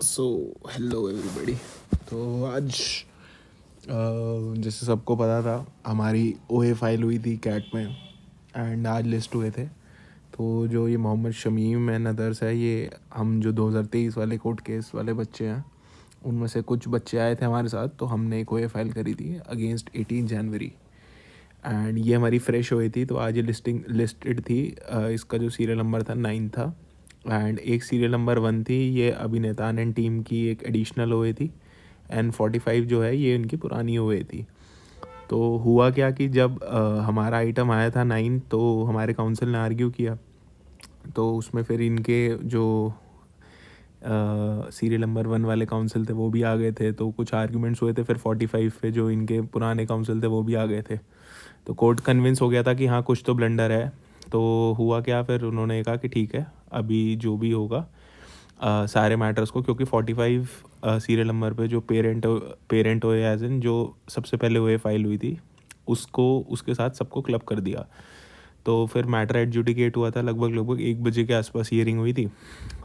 So hello everybody. तो आज जैसे सबको पता था हमारी ओए फाइल हुई थी कैट में एंड आज लिस्ट हुए थे। तो जो ये मोहम्मद शमीम एंड अदर्स है, ये हम जो 2023 वाले कोर्ट केस वाले बच्चे हैं उनमें से कुछ बच्चे आए थे हमारे साथ। तो हमने एक ओए फाइल करी थी अगेंस्ट 18 जनवरी एंड ये हमारी फ्रेश हुई थी। तो आज ये लिस्टेड थी। इसका जो सीरियल नंबर था 9 था एंड एक सीरियल नंबर 1 थी। ये अभिनेतान एंड टीम की एक एडिशनल ओए थी एंड 45 जो है ये इनकी पुरानी ओए थी। तो हुआ क्या कि जब हमारा आइटम आया था 9, तो हमारे काउंसिल ने आर्ग्यू किया। तो उसमें फिर इनके जो सीरियल नंबर 1 वाले काउंसिल थे वो भी आ गए थे। तो कुछ आर्ग्यूमेंट्स हुए थे। फिर 45 पे जो इनके पुराने काउंसिल थे वो भी आ गए थे। तो कोर्ट कन्विंस हो गया था कि हाँ कुछ तो ब्लंडर है। तो हुआ क्या, फिर उन्होंने कहा कि ठीक है अभी जो भी होगा सारे मैटर्स को, क्योंकि 45 सीरियल नंबर पे जो पेरेंट ओए एज इन जो सबसे पहले ओए फाइल हुई थी उसको उसके साथ सबको क्लब कर दिया। तो फिर मैटर एडजुडिकेट हुआ था। लगभग 1 बजे के आसपास हियरिंग हुई थी।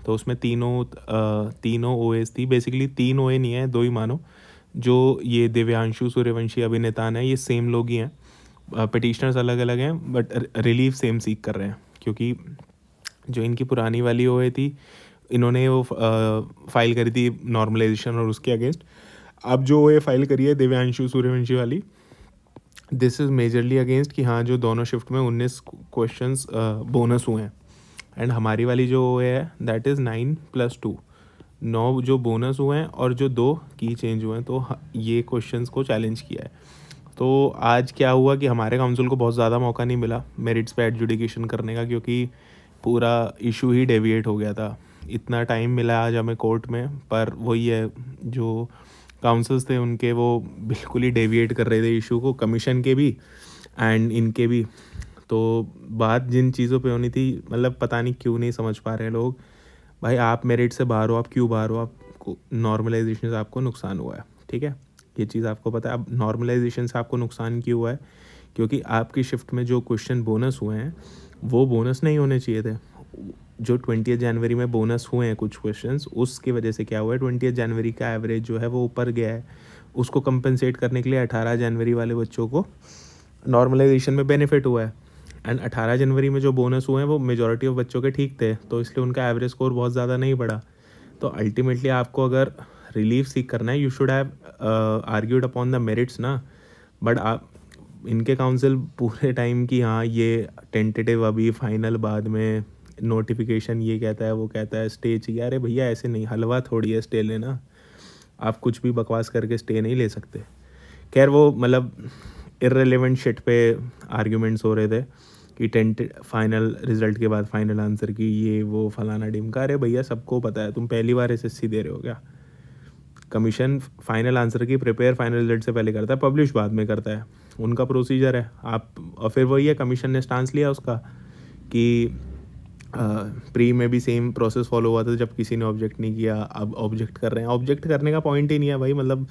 तो उसमें तीनों ओएस थी। बेसिकली 3 ओए नहीं है, 2 ही मानो। जो ये दिव्यांशु सूर्यवंशी अभिनेतान है ये सेम लोग ही हैं। पिटिशनर्स अलग अलग हैं बट रिलीफ सेम सीख कर रहे हैं, क्योंकि जो इनकी पुरानी वाली ओए थी इन्होंने वो फाइल करी थी नॉर्मलाइजेशन और उसके अगेंस्ट। अब जो ओए फाइल करी है दिव्यांशु सूर्यवंशी वाली, दिस इज़ मेजरली अगेंस्ट कि हाँ जो दोनों शिफ्ट में 19 क्वेश्चंस बोनस हुए हैं एंड हमारी वाली जो ओए है दैट इज़ 9+2, 9 जो बोनस हुए हैं और जो 2 की चेंज हुए हैं। तो ये क्वेश्चंस को चैलेंज किया है। तो आज क्या हुआ कि हमारे काउंसिल को बहुत ज़्यादा मौका नहीं मिला मेरिट्स पे एडजुडिकेशन करने का, क्योंकि पूरा इशू ही डेविएट हो गया था। इतना टाइम मिला आज हमें कोर्ट में, पर वही है जो काउंसिल्स थे उनके वो बिल्कुल ही डेविएट कर रहे थे इशू को, कमीशन के भी एंड इनके भी। तो बात जिन चीज़ों पे होनी थी, मतलब पता नहीं क्यों नहीं समझ पा रहे हैं लोग। भाई आप मेरिट से बाहर हो, आप क्यों बाहर हो? आपको नॉर्मलाइजेशन से आपको नुकसान हुआ है, ठीक है, ये चीज़ आपको पता है। अब नॉर्मलाइजेशन से आपको नुकसान क्यों हुआ है? क्योंकि आपकी शिफ्ट में जो क्वेश्चन बोनस हुए हैं वो बोनस नहीं होने चाहिए थे। जो 20 जनवरी में बोनस हुए हैं कुछ क्वेश्चंस, उसकी वजह से क्या हुआ है, 20 जनवरी का एवरेज जो है वो ऊपर गया है। उसको कंपनसेट करने के लिए 18 जनवरी वाले बच्चों को नॉर्मलाइजेशन में बेनिफिट हुआ है एंड 18 जनवरी में जो बोनस हुए हैं वो मेजॉरिटी ऑफ बच्चों के ठीक थे, तो इसलिए उनका एवरेज स्कोर बहुत ज़्यादा नहीं बढ़ा। तो अल्टीमेटली आपको अगर रिलीफ सीख करना है, you should have argued upon the merits ना। बट आप इनके काउंसिल पूरे टाइम की हाँ ये टेंटेटिव, अभी फाइनल बाद में नोटिफिकेशन ये कहता है वो कहता है, स्टे चाहिए। अरे भैया ऐसे नहीं, हलवा थोड़ी है स्टे लेना। आप कुछ भी बकवास करके स्टे नहीं ले सकते। खैर वो मतलब इर्रेलेवेंट शिट पे आर्ग्यूमेंट्स हो रहे थे कि फाइनल रिजल्ट के बाद फाइनल आंसर की ये वो फलाना डिमका। अरे भैया सबको पता है, तुम पहली बार एसएससी दे रहे हो क्या? कमीशन फाइनल आंसर की प्रिपेयर फाइनल रिजल्ट से पहले करता है, पब्लिश बाद में करता है, उनका प्रोसीजर है। आप और फिर वही है, कमीशन ने स्टांस लिया उसका कि प्री में भी सेम प्रोसेस फॉलो हुआ था जब किसी ने ऑब्जेक्ट नहीं किया, अब ऑब्जेक्ट कर रहे हैं। ऑब्जेक्ट करने का पॉइंट ही नहीं है भाई। मतलब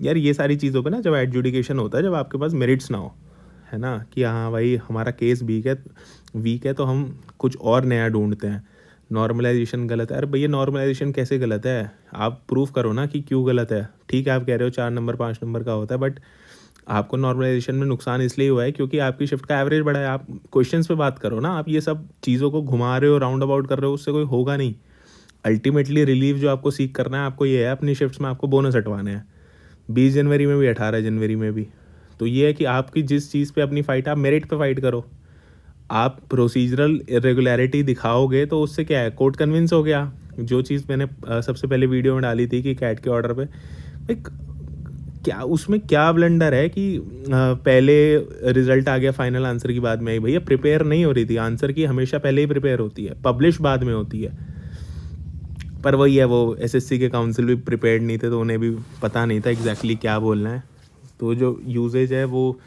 यार ये सारी चीज़ों पे ना जब एडजुडिकेशन होता है, जब आपके पास मेरिट्स ना हो, है ना, कि हाँ भाई हमारा केस वीक है तो हम कुछ और नया ढूंढते हैं। नॉर्मलाइजेशन गलत है। अरे भैया नॉर्मलाइजेशन कैसे गलत है? आप प्रूव करो ना कि क्यों गलत है। ठीक है आप कह रहे हो 4 नंबर 5 नंबर का होता है, बट आपको नॉर्मलाइजेशन में नुकसान इसलिए हुआ है क्योंकि आपकी शिफ्ट का एवरेज बढ़ा है। आप क्वेश्चंस पे बात करो ना। आप ये सब चीज़ों को घुमा रहे हो, राउंड अबाउट कर रहे हो, उससे कोई होगा नहीं। अल्टीमेटली रिलीफ जो आपको सीख करना है आपको ये है, अपनी शिफ्ट्स में आपको बोनस हटवाने हैं, 20 जनवरी में भी 18 जनवरी में भी। तो ये है कि आपकी जिस चीज़ पे अपनी फ़ाइट, आप मेरिट पे फाइट करो। आप प्रोसीजरल इरेगुलरिटी दिखाओगे तो उससे क्या है, कोर्ट कन्विंस हो गया। जो चीज़ मैंने सबसे पहले वीडियो में डाली थी कि कैट के ऑर्डर पे भाई क्या उसमें क्या ब्लंडर है कि पहले रिजल्ट आ गया फाइनल आंसर की बाद में आई। भैया प्रिपेयर नहीं हो रही थी, आंसर की हमेशा पहले ही प्रिपेयर होती है, पब्लिश बाद में होती है। पर वही है, वो एसएससी के काउंसिल भी प्रिपेयर्ड नहीं थे, तो उन्हें भी पता नहीं था एग्जैक्टली क्या बोलना है। तो जो यूजेज है वो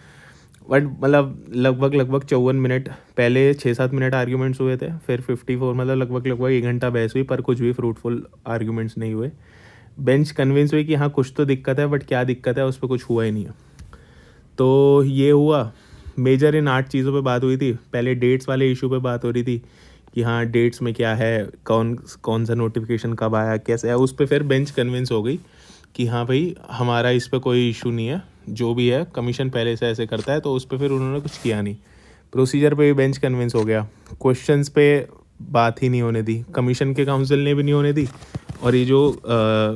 बट मतलब लगभग 54 मिनट, पहले 6-7 मिनट आर्ग्यूमेंट्स हुए थे, फिर 54 मतलब लगभग 1 घंटा बहस हुई, पर कुछ भी फ्रूटफुल आर्ग्यूमेंट्स नहीं हुए। बेंच कन्विंस हुई कि हाँ कुछ तो दिक्कत है, बट क्या दिक्कत है उस पर कुछ हुआ ही नहीं है। तो ये हुआ मेजर इन 8 चीज़ों पे बात हुई थी। पहले डेट्स वाले इशू पे बात हो रही थी कि हाँ डेट्स में क्या है, कौन कौन सा नोटिफिकेशन कब आया, कैसे आया। उस पर फिर बेंच कन्विंस हो गई कि हाँ भाई हमारा इस पर कोई इशू नहीं है, जो भी है कमीशन पहले से ऐसे करता है। तो उस पर फिर उन्होंने कुछ किया नहीं। प्रोसीजर पे भी बेंच कन्विंस हो गया, क्वेश्चंस पे बात ही नहीं होने दी, कमीशन के काउंसिल ने भी नहीं होने दी, और ये जो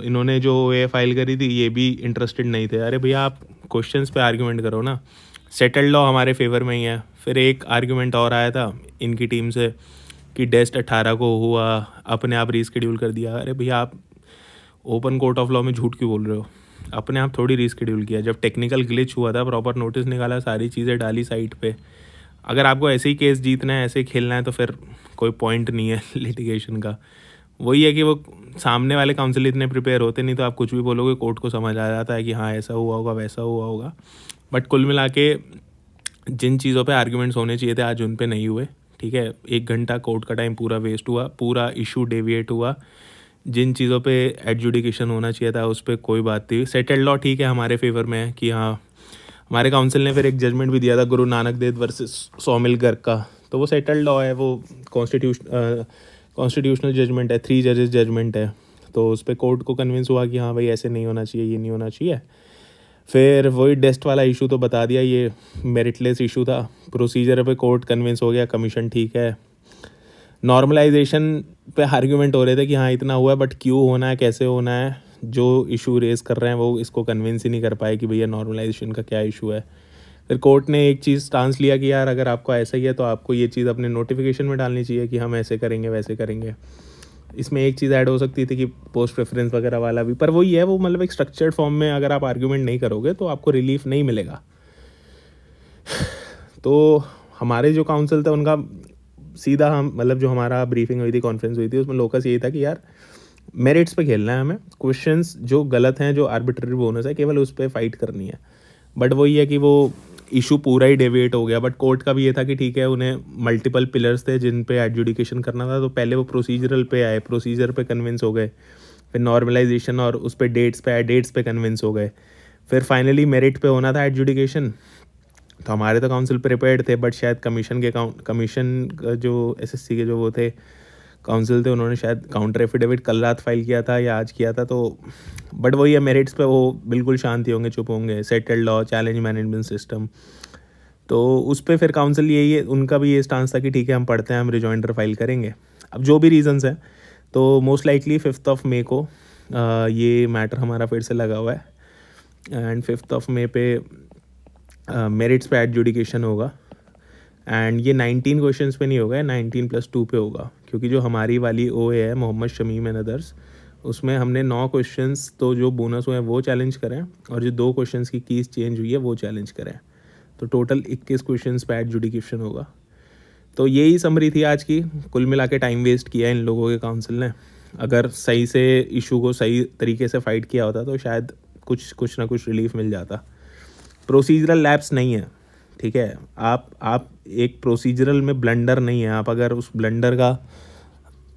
इन्होंने जो ये फाइल करी थी ये भी इंटरेस्टेड नहीं थे। अरे भैया आप क्वेश्चंस पे आर्ग्यूमेंट करो ना, सेटल्ड लॉ हमारे फेवर में ही है। फिर एक आर्ग्यूमेंट और आया था इनकी टीम से कि डेस्ट 18 को हुआ, अपने आप रीस्केड्यूल कर दिया। अरे भैया आप ओपन कोर्ट ऑफ लॉ में झूठ क्यों बोल रहे हो? अपने आप थोड़ी रीस्केड्यूल किया, जब टेक्निकल ग्लिच हुआ था प्रॉपर नोटिस निकाला, सारी चीज़ें डाली साइट पे। अगर आपको ऐसे ही केस जीतना है, ऐसे ही खेलना है, तो फिर कोई पॉइंट नहीं है लिटिगेशन का। वही है कि वो सामने वाले काउंसिल इतने प्रिपेयर होते नहीं, तो आप कुछ भी बोलोगे कोर्ट को समझ आ जाता है कि हाँ ऐसा हुआ होगा वैसा हुआ होगा। बट कुल मिला के जिन चीज़ों पे आर्ग्यूमेंट्स होने चाहिए थे आज उन पे नहीं हुए। ठीक है, 1 घंटा कोर्ट का टाइम पूरा वेस्ट हुआ, पूरा इशू डेविएट हुआ। जिन चीज़ों पे एडजुडिकेशन होना चाहिए था उस पर कोई बात नहीं। सेटल्ड लॉ ठीक है हमारे फेवर में है कि हाँ, हमारे काउंसिल ने फिर एक जजमेंट भी दिया था गुरु नानक देव वर्सेस सौमिल गर्ग का, तो वो सेटल्ड लॉ है, वो कॉन्स्टिट्यूशनल जजमेंट है, 3 जजेस जजमेंट है। तो उस पर कोर्ट को कन्विंस हुआ कि हाँ भाई ऐसे नहीं होना चाहिए, ये नहीं होना चाहिए। फिर वही डेस्ट वाला इशू तो बता दिया, ये मेरिटलेस इशू था। प्रोसीजर पे कोर्ट कन्विंस हो गया, कमीशन ठीक है। नॉर्मलाइजेशन पे आर्ग्यूमेंट हो रहे थे कि हाँ इतना हुआ है, बट क्यों होना है, कैसे होना है, जो इशू रेज कर रहे हैं वो इसको कन्विंस ही नहीं कर पाए कि भैया नॉर्मलाइजेशन का क्या इशू है। फिर कोर्ट ने एक चीज़ स्टांस लिया कि यार अगर आपको ऐसा ही है तो आपको ये चीज़ अपने नोटिफिकेशन में डालनी चाहिए कि हम ऐसे करेंगे वैसे करेंगे। इसमें एक चीज़ ऐड हो सकती थी कि पोस्ट प्रेफरेंस वगैरह वाला भी, पर वही है, वो मतलब एक स्ट्रक्चर्ड फॉर्म में अगर आप आर्ग्यूमेंट नहीं करोगे तो आपको रिलीफ नहीं मिलेगा। तो हमारे जो काउंसिल थे उनका सीधा हम मतलब जो हमारा ब्रीफिंग हुई थी, कॉन्फ्रेंस हुई थी, उसमें लोकस यही था कि यार मेरिट्स पे खेलना है हमें, क्वेश्चंस जो गलत हैं, जो आर्बिट्ररी बोनस है, केवल उस पर फाइट करनी है। बट वही है कि वो इशू पूरा ही डेविएट हो गया। बट कोर्ट का भी ये था कि ठीक है, उन्हें मल्टीपल पिलर्स थे जिन पे एडजुडिकेशन करना था, तो पहले वो प्रोसीजरल पे आए, प्रोसीजर पे कन्विंस हो गए, फिर नॉर्मलाइजेशन और उस पर डेट्स पे आए, डेट्स पे कन्विंस हो गए, फिर फाइनली मेरिट पे होना था एडजुडिकेशन। तो हमारे तो काउंसिल प्रिपेयर्ड थे, बट शायद कमीशन जो एसएससी के जो वो थे काउंसिल थे, उन्होंने शायद काउंटर एफिडेविट कल रात फाइल किया था या आज किया था। तो बट वही है, मेरिट्स पे वो बिल्कुल शांति होंगे, चुप होंगे, settled law, challenge management system. तो उस पर फिर काउंसिल यही है, उनका भी ये स्टांस था कि ठीक है हम पढ़ते हैं, हम रिजॉइंडर फाइल करेंगे। अब जो भी रीजंस हैं, तो मोस्ट लाइकली 5 मई को ये मैटर हमारा फिर से लगा हुआ है, एंड 5 मई पे मेरिट्स पे एडजुडिकेशन होगा। एंड ये 19 क्वेश्चंस पे नहीं होगा, 19+2 पे होगा, क्योंकि जो हमारी वाली ओए है मोहम्मद शमीम एंड अदर्स, उसमें हमने 9 क्वेश्चंस तो जो बोनस हुए हैं वो चैलेंज करें, और जो 2 क्वेश्चंस की कीज चेंज हुई है वो चैलेंज करें। तो टोटल 21 क्वेश्चंस पे एडजुडिकेशन होगा। तो यही समरी थी आज की। कुल मिला के टाइम वेस्ट किया इन लोगों के काउंसिल ने। अगर सही से इशू को सही तरीके से फाइट किया होता तो शायद कुछ ना कुछ रिलीफ मिल जाता। प्रोसीजरल लैप्स नहीं है, ठीक है, आप एक प्रोसीजरल में ब्लंडर नहीं है, आप अगर उस ब्लंडर का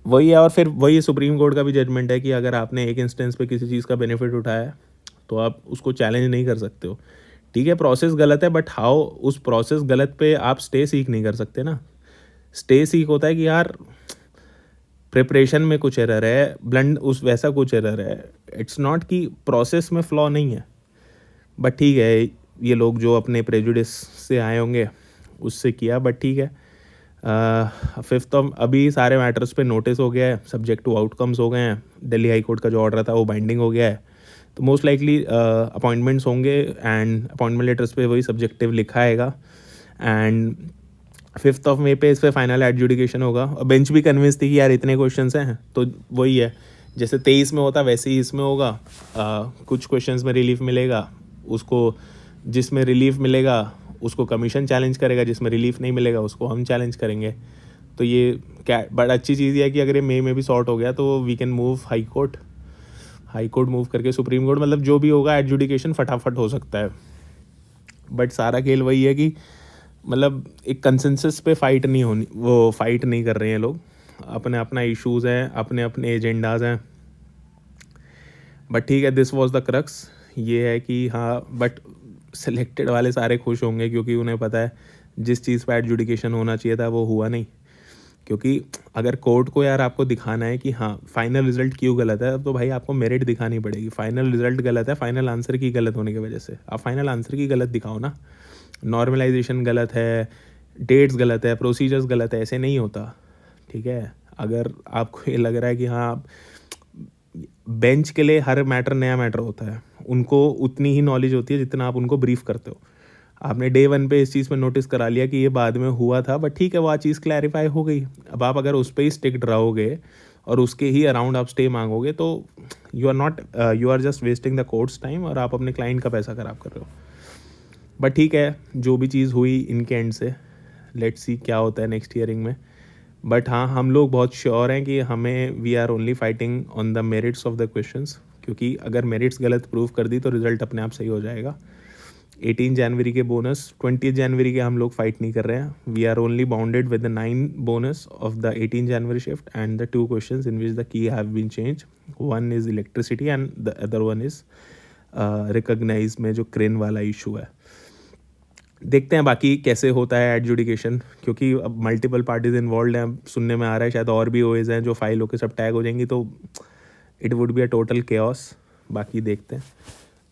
वही है। और फिर वही सुप्रीम कोर्ट का भी जजमेंट है कि अगर आपने एक इंस्टेंस पे किसी चीज़ का बेनिफिट उठाया है तो आप उसको चैलेंज नहीं कर सकते हो। ठीक है, प्रोसेस गलत है, बट हाउ उस प्रोसेस गलत पे आप स्टे सीक नहीं कर सकते ना। स्टे सीक होता है कि यार प्रिपरेशन में कुछ एरर है, ब्लंड उस वैसा कुछ एरर है। इट्स नॉट कि प्रोसेस में फ्लॉ नहीं है। बट ठीक है, ये लोग जो अपने प्रेजुडिस से आए होंगे उससे किया, बट ठीक है। 5 अभी सारे मैटर्स पे नोटिस हो गया है, सब्जेक्ट टू आउटकम्स हो गए हैं, दिल्ली हाई कोर्ट का जो ऑर्डर था वो बाइंडिंग हो गया है। तो मोस्ट लाइकली अपॉइंटमेंट्स होंगे, एंड अपॉइंटमेंट लेटर्स पे वही सब्जेक्टिव लिखा आएगा, एंड 5 मई पे इस पर फाइनल एडजुडिकेशन होगा। और बेंच भी कन्विंस थी कि यार इतने क्वेश्चंस हैं, तो वही है, जैसे 23 में होता वैसे ही इसमें होगा। कुछ क्वेश्चंस में रिलीफ मिलेगा उसको, जिसमें रिलीफ मिलेगा उसको कमीशन चैलेंज करेगा, जिसमें रिलीफ नहीं मिलेगा उसको हम चैलेंज करेंगे। तो ये क्या बड़ा अच्छी चीज़ है कि अगर ये मई में भी सॉर्ट हो गया तो we can move high court move करके सुप्रीम कोर्ट, मतलब जो भी होगा एडजुडिकेशन फटाफट हो सकता है। बट सारा खेल वही है कि मतलब एक कंसेंसस पे फाइट नहीं होनी, वो फाइट नहीं कर रहे हैं लोग, अपने अपना इश्यूज़ हैं, अपने अपने एजेंडाज हैं। बट ठीक है, दिस वाज द क्रक्स, ये है कि हाँ, बट सिलेक्टेड वाले सारे खुश होंगे क्योंकि उन्हें पता है जिस चीज़ पर एडजुडिकेशन होना चाहिए था वो हुआ नहीं। क्योंकि अगर कोर्ट को यार आपको दिखाना है कि हाँ फाइनल रिजल्ट क्यों गलत है, तो भाई आपको मेरिट दिखानी पड़ेगी। फाइनल रिजल्ट गलत है फाइनल आंसर की गलत होने की वजह से, आप फाइनल आंसर की गलत दिखाओ ना। नॉर्मलाइजेशन गलत है, डेट्स गलत है, प्रोसीजर्स गलत है, ऐसे नहीं होता, ठीक है। अगर आपको ये लग रहा है कि हाँ, बेंच के लिए हर मैटर नया मैटर होता है, उनको उतनी ही नॉलेज होती है जितना आप उनको ब्रीफ करते हो। आपने डे 1 पे इस चीज़ में नोटिस करा लिया कि ये बाद में हुआ था, बट ठीक है, वो चीज़ क्लैरिफाई हो गई। अब आप अगर उस पे ही स्टिक्ड रहोगे और उसके ही अराउंड आप स्टे मांगोगे, तो you are just wasting the court's time और आप अपने क्लाइंट का पैसा खराब कर रहे हो। बट ठीक है, जो भी चीज़ हुई इनके एंड से, लेट्स सी क्या होता है नेक्स्ट हियरिंग में। बट हाँ, हम लोग बहुत श्योर हैं कि हमें we are only fighting on the merits of the questions, क्योंकि अगर मेरिट्स गलत प्रूव कर दी तो रिजल्ट अपने आप सही हो जाएगा। 18 जनवरी के बोनस, 20 जनवरी के हम लोग फाइट नहीं कर रहे हैं। We are only bounded with the 9 bonus of the 18 January shift and the 2 questions in which the key have been change. One is electricity and the other one is recognise में जो crane वाला issue है। देखते हैं बाकी कैसे होता है एडजुडिकेशन, क्योंकि अब मल्टीपल पार्टीज इन्वॉल्व हैं। सुनने में आ रहा है शायद और भी ओएज हैं जो फाइल होकर सब टैग हो जाएंगी, तो it would be a total chaos. बाकी देखते हैं।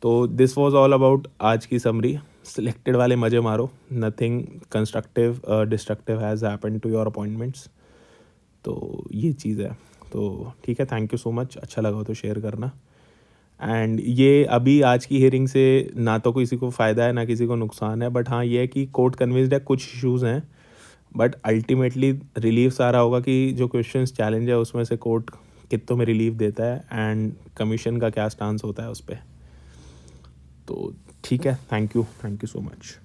तो दिस वॉज ऑल अबाउट आज की समरी। सिलेक्टेड वाले मज़े मारो, nothing constructive destructive has happened to your appointments. तो ये चीज़ है। तो ठीक है, थैंक यू सो मच, अच्छा लगा तो शेयर करना। एंड ये अभी आज की हियरिंग से ना तो किसी को फ़ायदा है ना किसी को नुकसान है, बट हाँ ये है कि कोर्ट कन्विंस्ड है, कुछ इश्यूज़ हैं, बट अल्टीमेटली रिलीफ सारा होगा कि जो क्वेश्चंस चैलेंज है उसमें से कोर्ट कितनों में रिलीफ देता है एंड कमीशन का क्या स्टांस होता है उस पर। तो ठीक है, थैंक यू सो मच।